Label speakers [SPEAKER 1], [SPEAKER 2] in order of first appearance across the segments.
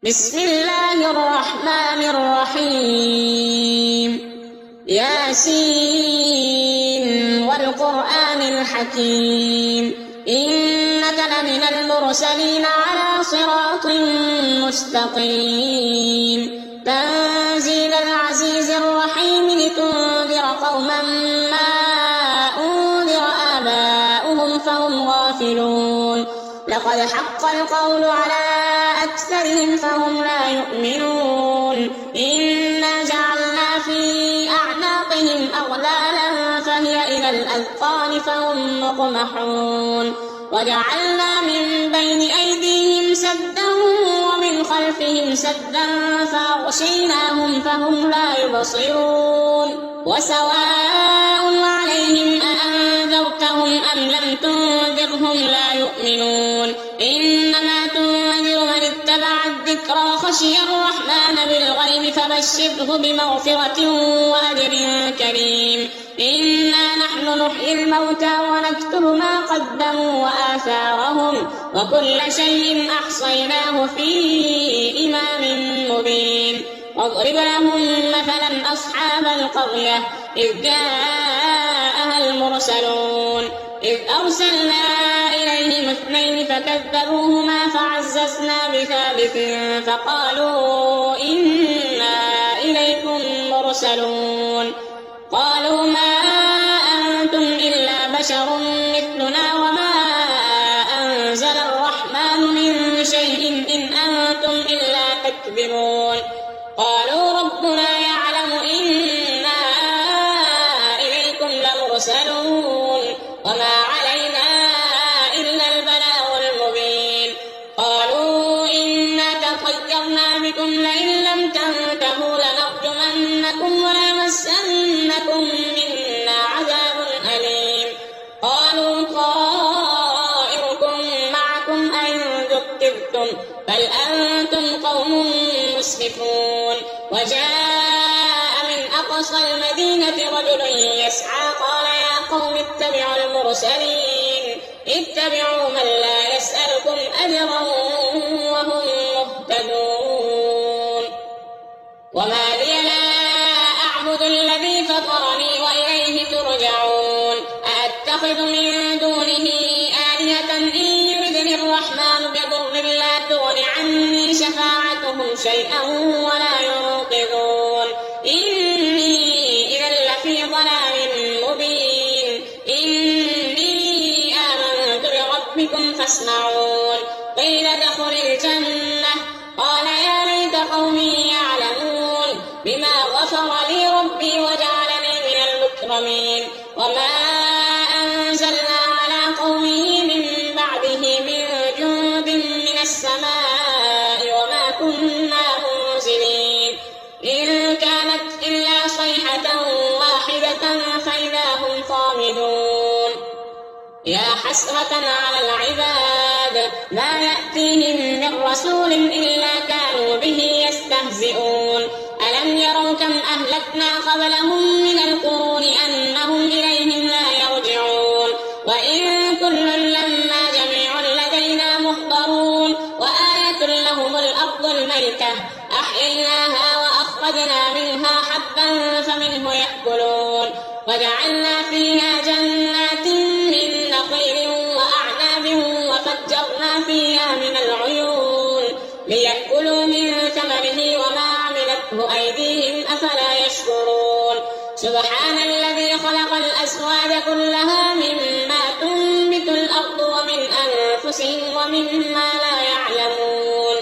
[SPEAKER 1] بسم الله الرحمن الرحيم ياسين والقرآن الحكيم إنك لمن المرسلين على صراط مستقيم تنزيل العزيز الرحيم لتنذر قوما ما أنذر آباؤهم فهم غافلون لقد حق القول على أكثرهم فهم لا يؤمنون إنا جعلنا في أعناقهم أغلالا فهي إلى الأذقان فهم مقمحون وجعلنا من بين أيديهم سدا ومن خلفهم سدا فأغشيناهم فهم لا يبصرون وسواء عليهم أأنذرتهم أم لم تنذرهم لا يؤمنون إنما تنذر من اتبع الذكرى خشي الرحمن بالغيب فبشره بمغفرة وأجر كريم إنا نحن نحيي الموتى ونكتب ما قدموا وآثارهم وكل شيء أحصيناه في إمام مبين واضرب لهم مثلا أصحاب القرية إذ جاءها المرسلون إذ أرسلنا إليهم اثنين فكذبوهما فعززنا بثالث فقالوا إنا إليكم مرسلون قالوا ما أنتم إلا بشر مثلنا وما أنزل الرحمن من شيء إن أنتم إلا تكذبون قالوا ربنا يعلم إنا إليكم لمرسلون وما علينا إلا البلاغ المبين قالوا إنا تطيرنا بكم لئن لم تنتهوا لنرجمنكم وليمسنكم منا عذاب أليم قالوا طائركم معكم أئن ذكرتم بل أنتم قوم مسرفون وجاء من أقصى المدينة رجل يسعى قال يا قوم اتبعوا المرسلين اتبعوا من لا يسألكم أجرا وهم مهتدون وما لي لا أعبد الذي فطرني وإليه ترجعون أأتخذ من دونه آلهة إن يردني الرحمن بضر لا تغن عني شفاعتهم شيئا ولا ينقذون إني إذا لفي ضلال مبين إني آمنت بربكم فاسمعون قيل ادخل الجنة قال يا ليت قومي يعلمون بما غفر لي ربي وجعلني من المكرمين وما أنزلنا على قومه من بعده من جند من السماء وما كنا منزلين إن كانت إلا صيحة واحدة فإذا هم خامدون يا حسرة على العباد ما يأتيهم من رسول إلا كانوا به يستهزئون ألم يروا كم أهلكنا قبلهم من القرون أنهم إليهم لا يرجعون وإن كل لما جميع لدينا محضرون وآية لهم الأرض الميتة أحييناها وأخرجنا منها حبا فمنه يأكلون وجعلنا فيها جنات من نخيل وأعناب وفجرنا فيها من العيون ليأكلوا من ثمره وما عملته أيديهم أفلا يشكرون سبحان الذي خلق الأزواج كلها مما تنبت الأرض ومن أنفسهم ومما لا يعلمون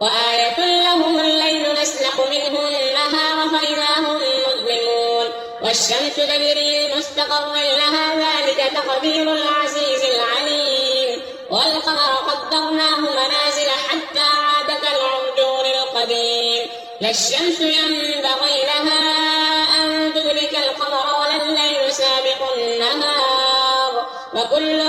[SPEAKER 1] وآية لهم الليل نسلخ منه النهار فإذا هم مظلمون والشمس تجري لمستقر لها ذلك تقدير العزيز العليم والقمر قدرناه منازل حتى عاد كالعرجون القديم لا الشمس ينبغي لها أن تدرك القمر ولا الليل سابق النهار وكل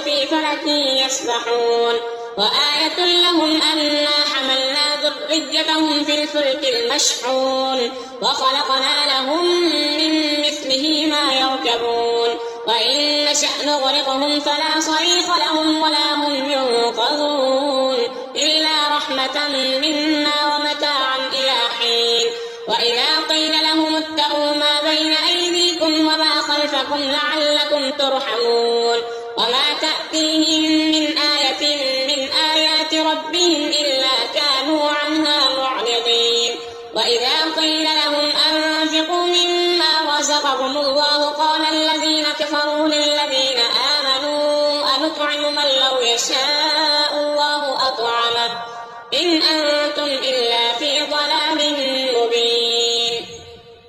[SPEAKER 1] في فلك يسبحون وآية لهم أنا حملنا ذريتهم في الفلك المشحون وخلقنا لهم من مثله ما يركبون وإن نشأ نغرقهم فلا صريخ لهم ولا هم ينقذون إلا رحمة رحمة منا ومتاعا إلى حين. وإذا قيل لهم اتقوا ما بين أيديكم وما خلفكم لعلكم ترحمون وما تأتيهم من آية من آيات ربهم إلا كانوا عنها معرضين. وإذا قيل لهم أنفقوا مما رزقكم الله قال الذين كفروا للذين آمنوا أنطعم من لو يشاء الله أطعمه إن أنتم إلا في ضلال مبين.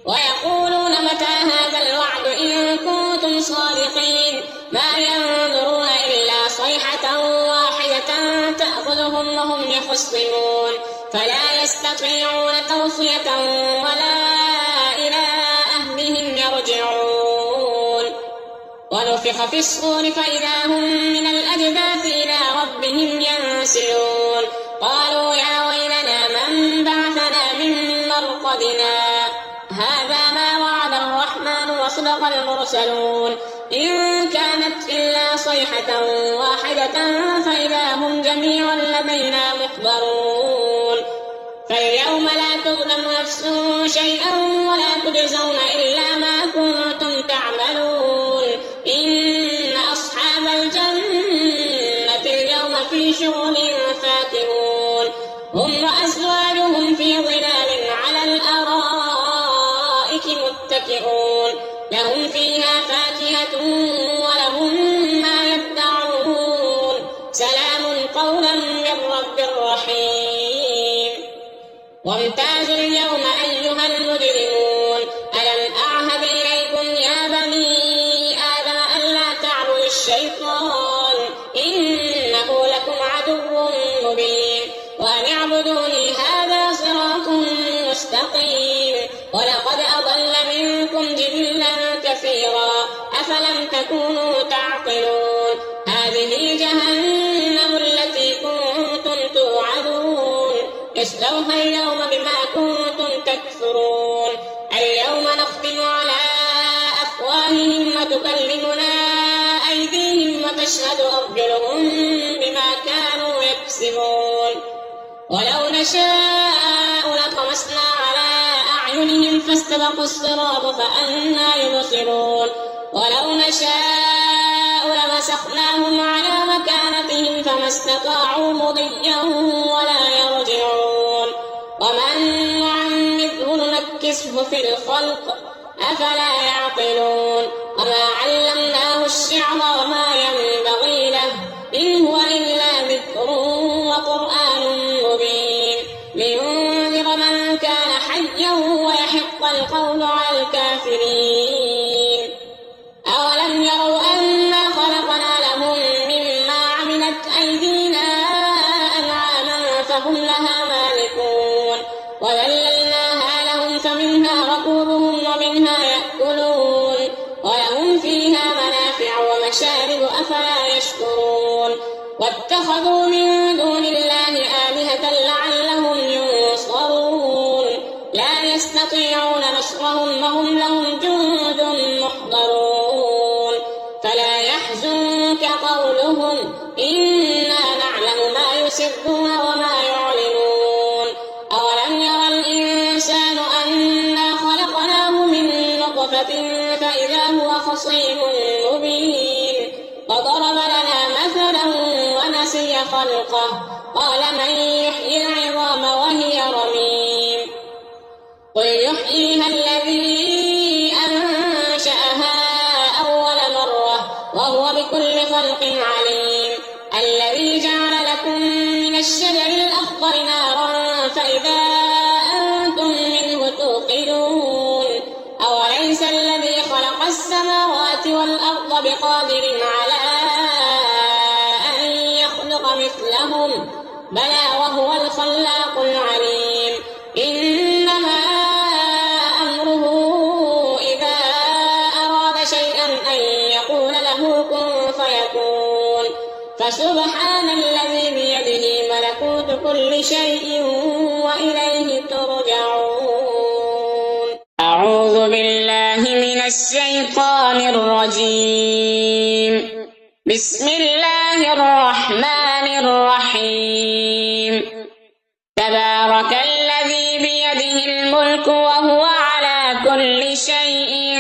[SPEAKER 1] ويقولون متى هذا الوعد إن كنتم صادقين ما ينظرون إلا صيحة واحدة تأخذهم وهم يخصمون فلا يستطيعون توصية ولا إلى أهلهم يرجعون. ونفخ في الصور فإذا هم من الأجداث إلى ربهم ينسلون قالوا يا ويلنا من بعثنا من مرقدنا هذا ما وعد الرحمن وصدق المرسلون إن كانت إلا صيحة واحدة فإذا هم جميع لدينا محضرون. فاليوم لا تظلم نفس شيئا ولا تجزون إلا ما كنتم تعملون إن أصحاب الجنة اليوم في شغل فاكهون هم وأزواجهم في ظلال على الأرائك متكئون لهم فيها فاكهة ولهم ما يدعون سلام قولا من رب رحيم. وامتازوا اليوم أيها المجرمون ألم أعهد إليكم يا بني آدم ألا تعبدوا الشيطان إنه لكم عدو مبين وأن اعبدوني هذا صراط مستقيم. ولقد أضل منكم جبلا كثيرا أفلم تكونوا تعقلون هذه جهنم التي كنتم توعدون اصلوها اليوم بما كنتم تكفرون. اليوم نختم على أفواههم وتكلمنا أيديهم وتشهد أرجلهم بما كانوا يكسبون. ولو نشاء لطمسنا على أعينهم فاستبقوا الصراط فأنى يبصرون ولو نشاء لمسخناهم على مكانتهم فما استطاعوا مضيا ولا يرجعون. ومن نعمره ننكسه في الخلق أفلا يعقلون. وما علمناه الشعر وما ينبغي له إن هو إلا ذكر وقرآن مبين لينذر من كان حيا ويحق القول على الكافرين. أولم يروا أنا خلقنا لهم مما عملت أيدينا أنعاما فهم لها مالكون وذللناها لهم فمنها ركوبهم ومنها يأكلون ولهم فيها منافع ومشارب أفلا يشكرون. واتخذوا من دون الله آلهة لعلهم ينصرون لا يستطيعون نصرهم وهم لهم جند محضرون. فلا يحزنك قولهم إنا نعلم ما يسرون وما يعلنون. أولم يرى الإنسان أنا خلقناه من نطفة فإذا هو خصيم مبين وضرب لنا مثلا ونسي خلقه قال من يحيي العظام وهي رميم قل يحييها الذي أنشأها أول مرة وهو بكل خلق عليم الذي جعل لكم من الشجر الأخضر نارا فإذا أنتم منه توقدون أوليس الذي خلق السماوات والأرض بقادر على أن يخلق مثلهم بلى وهو الخلاق العليم. إنما أمره إذا أراد شيئا أن يقول له كن فيكون فسبحان الذي بيده ملكوت كل شيء وإليه ترجعون. أعوذ بالله من الشيطان الرجيم. بسم الله الرحمن الرحيم. تبارك الذي بيده الملك وهو على كل شيء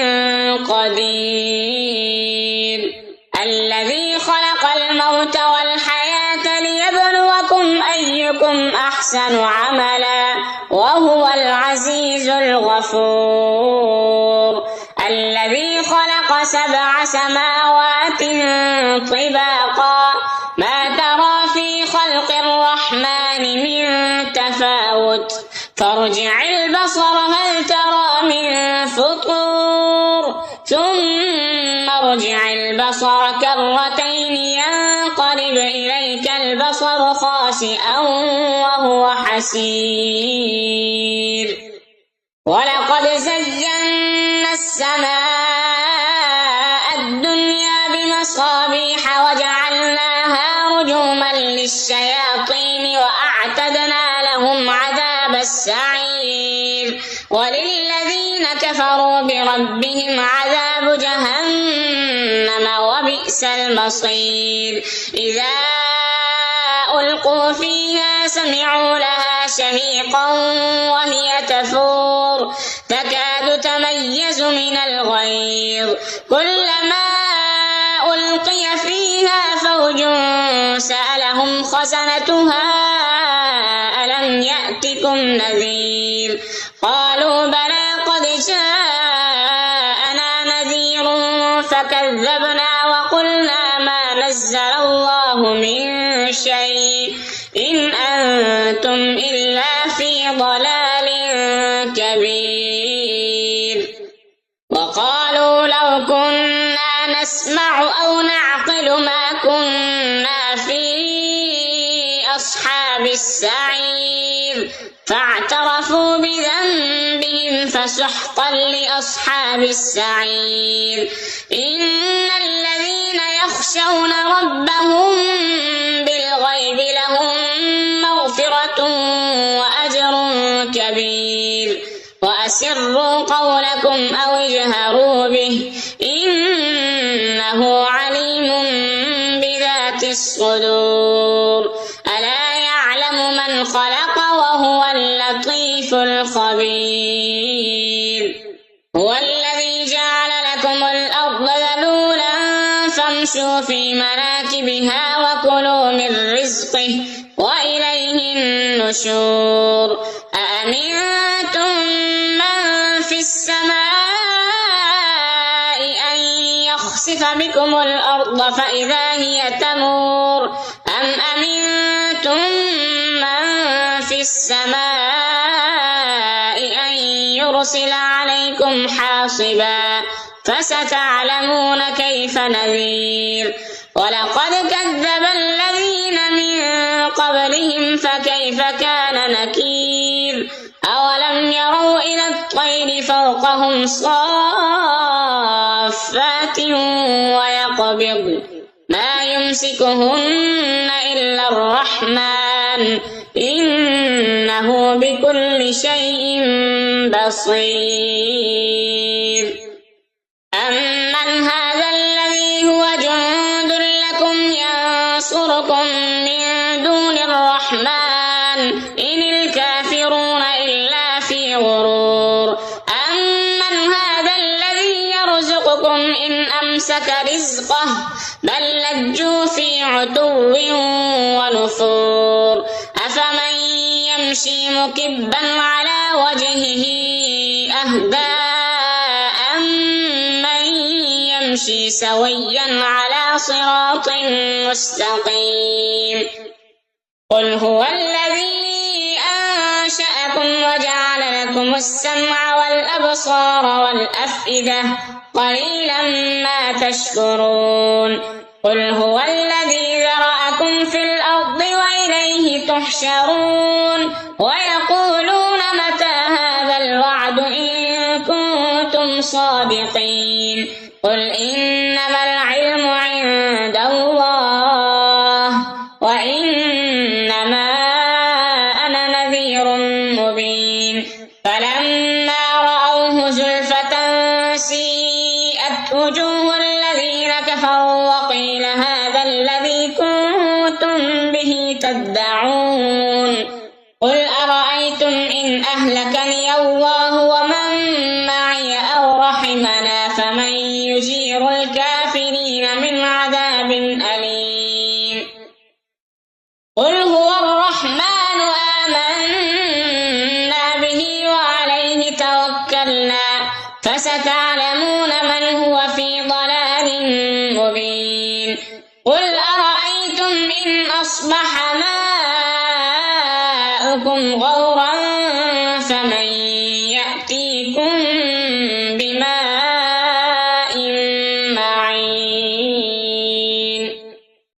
[SPEAKER 1] قدير الذي خلق الموت والحياة ليبلوكم أيكم أحسن عملا وهو العزيز الغفور الذي خلق 7 سماوات طباقا ما ترى في خلق الرحمن من تفاوت فارجع البصر هل ترى من فطور ثم ارجع البصر كرتين ينقلب إليك البصر خاسئا وهو حسير ولقد زينا السماء الدنيا بمصابيح وجعلناها رجوما للشياطين وأعتدنا لهم عذاب السعير وللذين كفروا بربهم عذاب جهنم وبئس المصير إذا ألقوا فيها سمعوا لها شهيقا وهي تفور تكاد تميز من الغيظ كلما ألقي فيها فوج سألهم خزنتها ألم يأتكم نذير قالوا بلى قد جاءنا نذير فكذبنا وقلنا ما نزل الله من شيء إن أنتم إلا في ضلال كبير وقالوا لو كنا نسمع أو نعقل ما كنا في أصحاب السعير فاعترفوا بذنبهم فسحقا لأصحاب السعير إن الذين يخشون ربهم بالغيب لهم مغفرة وأجر كبير وأسروا قولكم أو اجهروا به إنه عليم بذات الصدور ألا يعلم من خلق وهو اللطيف الخبير هو الذي جعل لكم الأرض ذلولا فامشوا في مناكبها وكلوا من رزقه وإليه النشور أأمنتم من في السماء أن يخسف بكم الأرض فإذا هي تمور أم أمنتم من في السماء أن يرسل عليكم حاصبا فستعلمون كيف نذير ولقد كذب الذين من قبلهم فكيف كان نكير أولم يروا إلى الطير فوقهم صافات ويقبض ما يمسكهن إلا الرحمن إنه بكل شيء بصير أمن هذا الذي هو جند لكم ينصركم من دون الرحمن إن الكافرون إلا في غرور أمن هذا الذي يرزقكم إن أمسك رزقه بل لجوا في عتو ونفور أفمن يمشي مكبا على وجهه أهدى أمن يمشي سويا على صراط مستقيم قل هو الذي أنشأكم وجعل لكم السمع والأبصار والأفئدة قليلا ما تشكرون قل هو الذي ذرأكم في الأرض وإليه تحشرون ويقولون متى هذا الوعد إن كنتم صادقين قل إنما العلم عند الله وإنما أنا نذير مبين فلما رأوه زلفة سيئت وجوه الذين كفروا وقيل هذا الذي كنتم به تدعون قل أرأيتم أرأيتم إن أهلكني الله ومن معي أو رحمنا فمن يجير الكافرين من عذاب أليم قل هو الرحمن آمنا به وعليه توكلنا فستعلمون من هو في ضلال مبين قل أرأيتم إن أصبح ماؤكم غورا